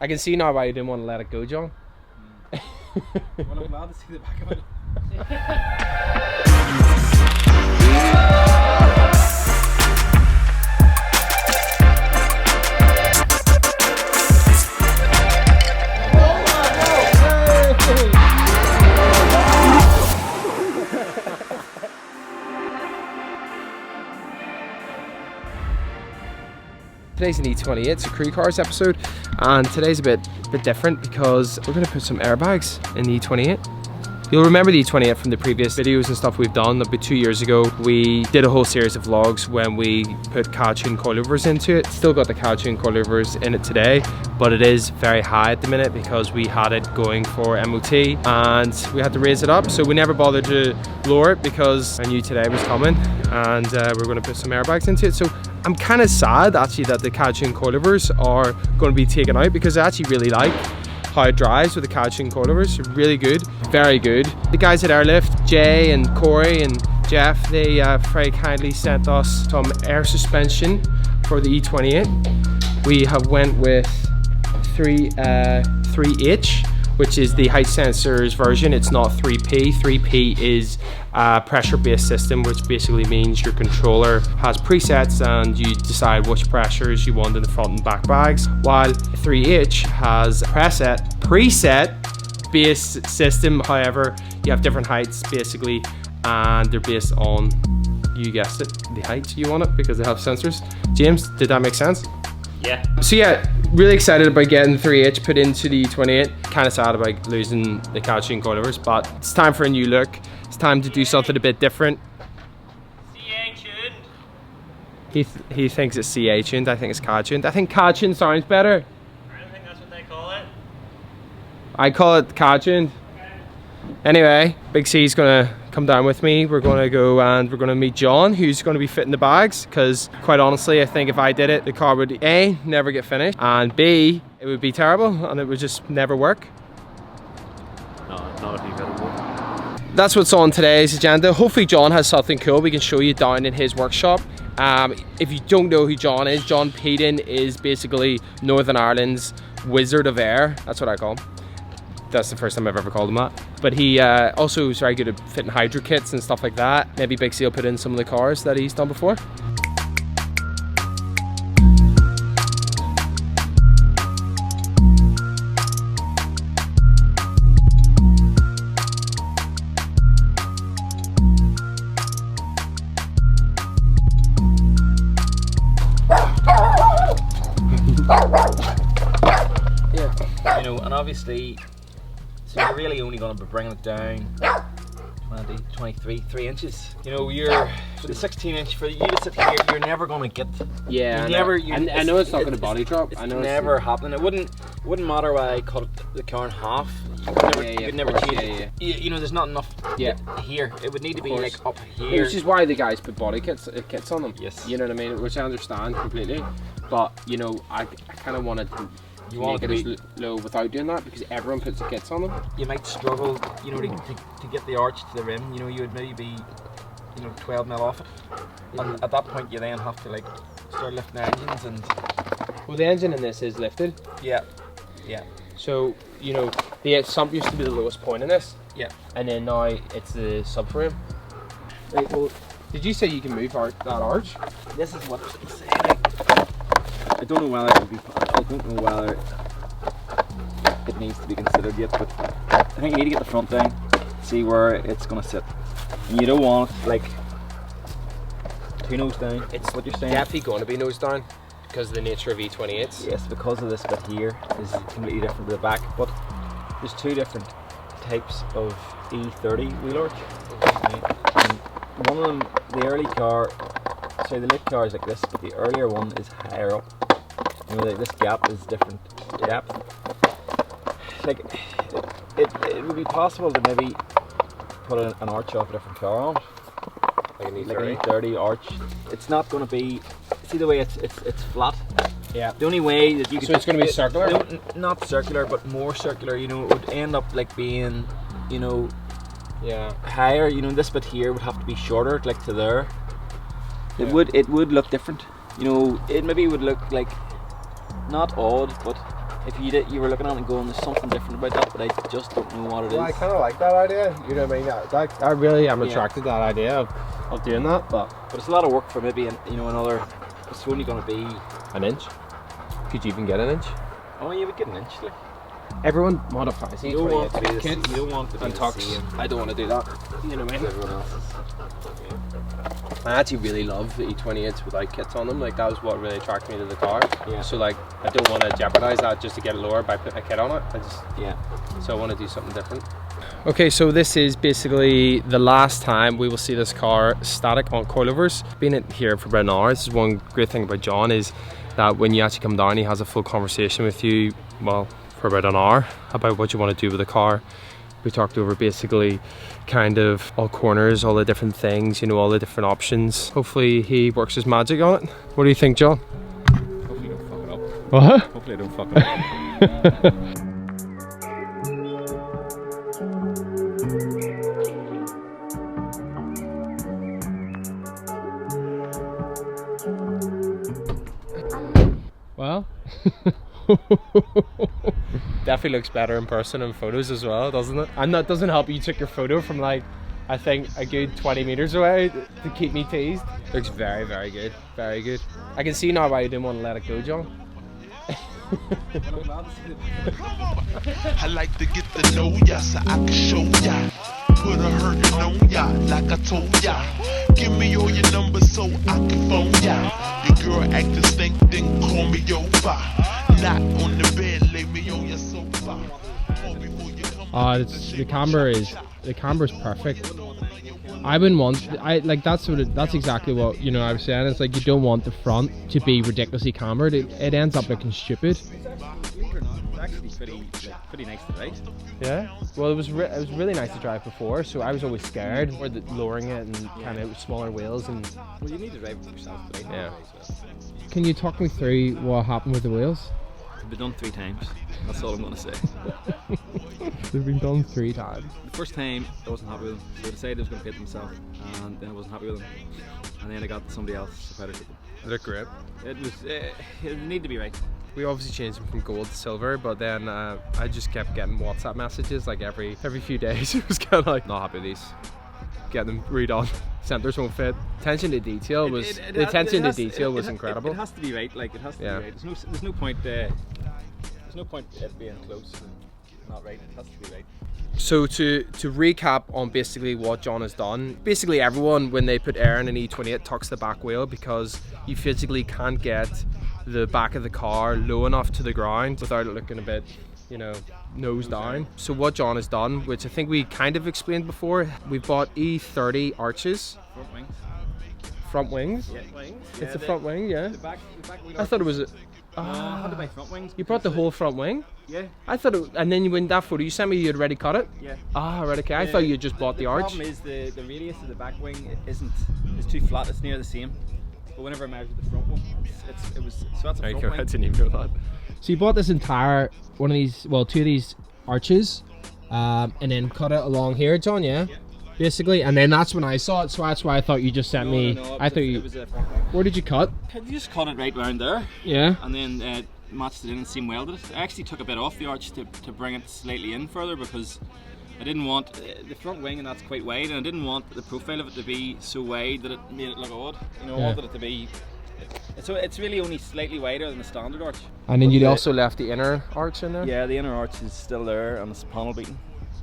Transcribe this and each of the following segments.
I can see now why you didn't want to let it go, John. Well, I'm glad to see the back of it. Today's an E28, it's a crew cars episode, and today's a bit different because we're going to put some airbags in the E28. You'll remember the E28 from the previous videos and stuff we've done. About 2 years ago, we did a whole series of vlogs when we put Caltune coilovers into it. Still got the Caltune coilovers in it today, but it is very high at the minute because we had it going for MOT and we had to raise it up. So we never bothered to lower it because I knew today was coming, and we're going to put some airbags into it. So I'm kind of sad actually that the Caltune coilovers are going to be taken out because I actually really like how it drives with the Caltune coilovers. Really good, very good. The guys at Airlift, Jay and Corey and Jeff, they very kindly sent us some air suspension for the E28. We have went with 3H, which is the height sensors version. It's not 3P. 3P is a pressure-based system, which basically means your controller has presets and you decide which pressures you want in the front and back bags, while 3H has a preset-based system. However, you have different heights basically, and they're based on, you guessed it, the height you want it because they have sensors. James, did that make sense? Yeah. So yeah, really excited about getting 3H put into the E28. Kind of sad about losing the Caltune coilovers, but it's time for a new look. It's time to do something a bit different. CA tuned. He thinks it's CA tuned. I think it's car tuned. I think car tuned sounds better. I think that's what they call it. I call it car tuned. Okay. Anyway, Big C's gonna come down with me. We're gonna go and we're gonna meet John, who's gonna be fitting the bags, because quite honestly I think if I did it, the car would A, never get finished, and B, it would be terrible and it would just never work. No, not if you got a wood. That's what's on today's agenda. Hopefully John has something cool we can show you down in his workshop. If you don't know who John is, John Peden is basically Northern Ireland's Wizard of Air. That's what I call him. That's the first time I've ever called him that. But he also is very good at fitting hydro kits and stuff like that. Maybe Big C will put in some of the cars that he's done before. Yeah. You know, and obviously, so you're really only going to be bringing it down 20, 23, 3 inches. You know, you're for the 16-inch, for you to sit here, you're never going to get. Yeah, I know it's not going to body drop. It's never happening. It wouldn't matter why I cut the car in half. You could never change it. You know, there's not enough here. It would need to be like up here. Which is why the guys put body kits on them. Yes. You know what I mean? Which I understand completely. But you know, I kind of wanted to. You want it as low without doing that because everyone puts the kits on them. You might struggle, you know, to get the arch to the rim. You know, you would maybe be, you know, 12 mil off it, and at that point you then have to like start lifting the engines and. Well, the engine in this is lifted. Yeah. Yeah. So you know, the sump used to be the lowest point in this. Yeah. And then now it's the subframe. Right. Well, did you say you can move that arch? This is what I'm saying. I don't know whether it would be. I don't know whether it needs to be considered yet, but I think you need to get the front down, see where it's going to sit, and you don't want like two nose down. It's what you're saying. Definitely going to be nose down because of the nature of E28s. Yes, because of this bit here is completely different to the back. But there's two different types of E30 wheel arch. And one of them, the early car. So the late car is like this, but the earlier one is higher up. You know, like this gap is different depth. Like it would be possible to maybe put an arch off a different car on, like an E30 arch. It's not going to be. See the way it's flat. Yeah. The only way that you could. So it's going to be circular. No, not circular, but more circular. You know, it would end up like being, you know, higher. You know, this bit here would have to be shorter, like to there. It would look different. You know, it maybe would look like not odd, but if you were looking at it and going, there's something different about that, but I just don't know what it is. Well, I kind of like that idea. You know what I mean? I really am attracted to that idea of doing that, but it's a lot of work for maybe another. It's only going to be an inch. Could you even get an inch? Oh, you would get an inch. Like. Everyone modifies you don't want to be kits. You don't want to be and tucks. I don't want to do that. You know what I mean? Everyone else's. I actually really love the E28s without kits on them. Like that was what really attracted me to the car. Yeah. So like I don't want to jeopardize that just to get it lower by putting a kit on it. So I want to do something different. Okay, so this is basically the last time we will see this car static on coilovers. Being in here for about an hour. This is one great thing about John is that when you actually come down, he has a full conversation with you. Well, for about an hour about what you want to do with the car. We talked over basically kind of all corners, all the different things, you know, all the different options. Hopefully he works his magic on it. What do you think, John? Hopefully you don't fuck it up. What? Hopefully I don't fuck it up. Well, definitely looks better in person in photos as well, doesn't it? And that doesn't help you took your photo from like, I think a good 20 meters away to keep me teased. Looks very, very good, very good. I can see now why you didn't want to let it go, John. I like to get to know ya so I can show ya. Put a hurtin' on ya like I told ya. Give me all your numbers so I can phone ya. Your girl acting stink, then call me over. Not on the bed, lay me on your sofa. The camber's perfect. I wouldn't want, that's exactly what, you know, I was saying. It's like you don't want the front to be ridiculously cambered. It ends up looking stupid. It's actually pretty nice to ride. Yeah. Well, it was really nice to drive before, so I was always scared for lowering it and kind of smaller wheels and. Well, you need to drive it yourself. Yeah. Can you talk me through what happened with the wheels? They've been done 3 times. That's all I'm going to say. They've been done 3 times. The first time I wasn't happy with them, so I decided I was going to fit them myself, and then I wasn't happy with them, and then I got somebody else to powder fit them. They look great. It needed to be right. We obviously changed them from gold to silver, but then I just kept getting WhatsApp messages like every few days. It was kind of like, not happy with these. Get them redone. Centers won't fit. Attention to detail was incredible. It has to be right. Like it has to be right. There's no point. There's no point it being close and not right. It has to be right. So to recap on basically what John has done, basically everyone when they put air in an E28 tucks the back wheel because you physically can't get the back of the car low enough to the ground without it looking a bit, you know, nose down. So what John has done, which I think we kind of explained before, we bought E30 arches. Front wings. Front wings? Yeah, wings. It's a front wing, yeah. The back wheel I thought it was a... No, I had to buy front wings. You brought the whole front wing? Yeah. I thought it, and then when that photo you sent me, you had already cut it? Yeah. Ah, right, okay. I thought you just bought the arch. The problem is the radius of the back wing it's too flat. It's near the same. But whenever I measured the front one, it was so that's a front wing. I didn't even know that. So you bought this entire two of these arches, and then cut it along here, John. Yeah. Basically, and then that's when I saw it. So that's why I thought you just sent me. No, I thought you. It was a front wing. Where did you cut? You just cut it right around there. Yeah. And then matched it in and seam welded it. I actually took a bit off the arch to bring it slightly in further because I didn't want the front wing, and that's quite wide, and I didn't want the profile of it to be so wide that it made it look odd. You know, I wanted it to be. So it's really only slightly wider than the standard arch. And then you also left the inner arch in there. Yeah, the inner arch is still there, and it's panel beaten,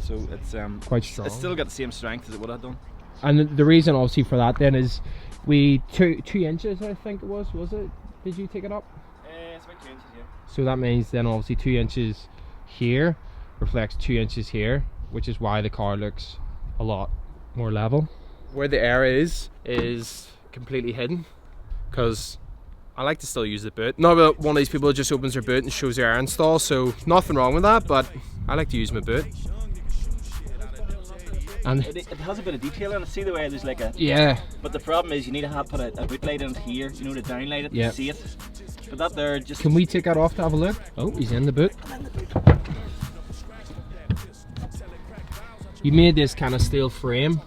so it's quite strong. It's still got the same strength as it would have done. And the reason, obviously, for that then is we 2 inches, I think it was it? Did you take it up? It's about 2 inches, yeah. So that means then obviously 2 inches here reflects 2 inches here, which is why the car looks a lot more level. Where the air is completely hidden because I like to still use the boot. Not that one of these people just opens their boot and shows their air install, so nothing wrong with that, but I like to use my boot. And it has a bit of detail in it. See the way there's like a... Yeah. But the problem is you need to put a boot light in it here, you know, to downlight it to see it. But that there just... Can we take that off to have a look? Oh, he's in the boot. You made this kind of steel frame.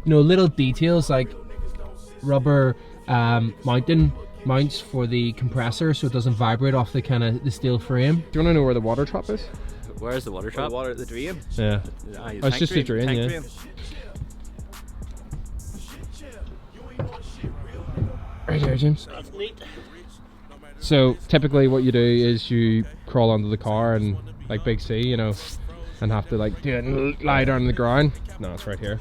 You know, little details like rubber mounting mounts for the compressor so it doesn't vibrate off the kind of the steel frame. Do you want to know where the water trap is? Where's the water trap? The drain. Yeah. Oh, it's just a drain, yeah. Drain. Right here, James. That's neat. So typically what you do is you crawl under the car and like Big C, you know, and have to like do it and lie down on the ground. No, it's right here.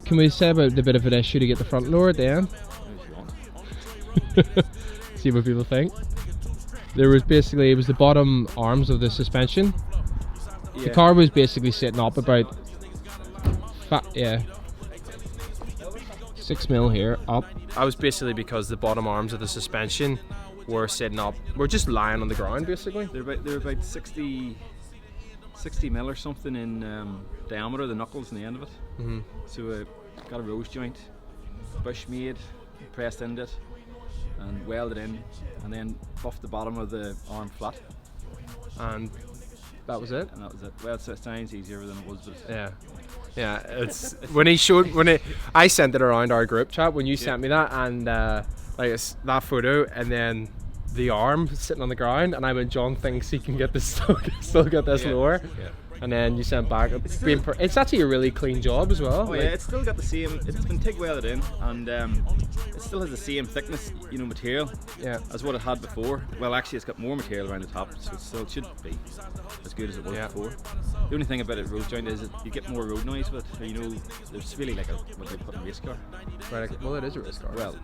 Can we say about the bit of an issue to get the front lower at the end? See what people think. There was basically, it was the bottom arms of the suspension. Yeah. The car was basically sitting up about 6 mil here up. That was basically because the bottom arms of the suspension were sitting up. We're just lying on the ground basically. They're about 60 mil or something in diameter, the knuckles and the end of it. Mm-hmm. So got a rose joint, bush made, pressed into it, and welded in, and then buffed the bottom of the arm flat. And that was it? And that was it. Well, it sounds easier than it was, but yeah. It's when I sent it around our group chat when you sent me that, and like it's that photo, and then the arm sitting on the ground, and I went, John thinks he can get this still get this lower. Yeah. And then you sent back. It's actually a really clean job as well. Oh yeah, it's still got the same. It's been TIG welded in, and it still has the same thickness, you know, material. Yeah. As what it had before. Well, actually, it's got more material around the top, so it should be as good as it was before. The only thing about a road joint is that you get more road noise with it. You know, there's really like what they put in a race car. Right. Well, it is a race car. Well,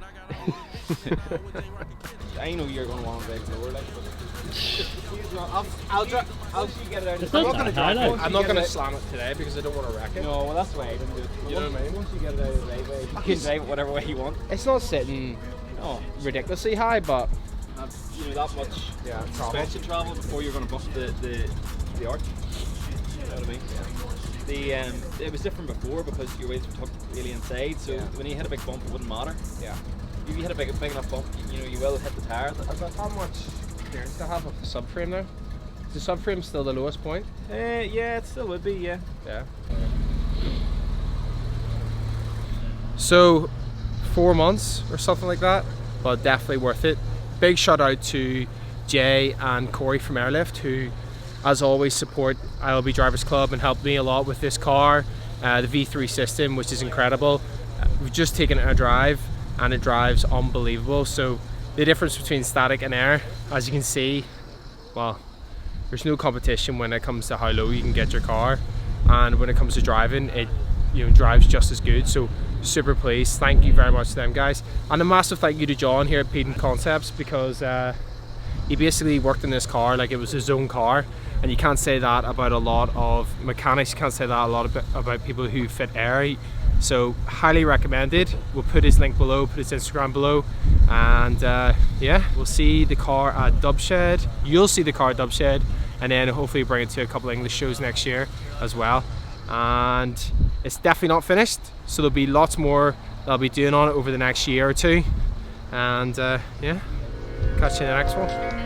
I know you're going to want to drive lower, like, but I'll get it out. I'm not going to slam it today because I don't want to wreck it. No, well that's why I didn't do it. You know what I mean? Once you get it out of the driveway, you can drive it whatever way you want. It's not sitting ridiculously high, but you know that much suspension travel before you're going to buff the arch. You know what I mean? It was different before because your weights were tucked really inside, so when you hit a big bump, it wouldn't matter. Yeah. If you hit a big enough bump, you know you will hit the tires. How much clearance to have of the subframe now? Is the subframe still the lowest point? Yeah, it still would be. Yeah. So 4 months or something like that, but definitely worth it. Big shout out to Jay and Corey from Airlift, who as always support ILB Drivers Club and helped me a lot with this car, the V3 system, which is incredible. We've just taken it a drive and it drives unbelievable. So the difference between static and air, as you can see, well, there's no competition when it comes to how low you can get your car, and when it comes to driving, it drives just as good. So super pleased. Thank you very much to them guys, and a massive thank you to John here at Pedens Concepts, because he basically worked in this car like it was his own car, and you can't say that about a lot of mechanics. You can't say that a lot about people who fit air. So highly recommended. We'll put his link below, put his Instagram below, and yeah, we'll see the car at Dubshed. You'll see the car at Dubshed, and then hopefully bring it to a couple of English shows next year as well. And it's definitely not finished, so there'll be lots more that I'll be doing on it over the next year or two. And yeah, catch you in the next one.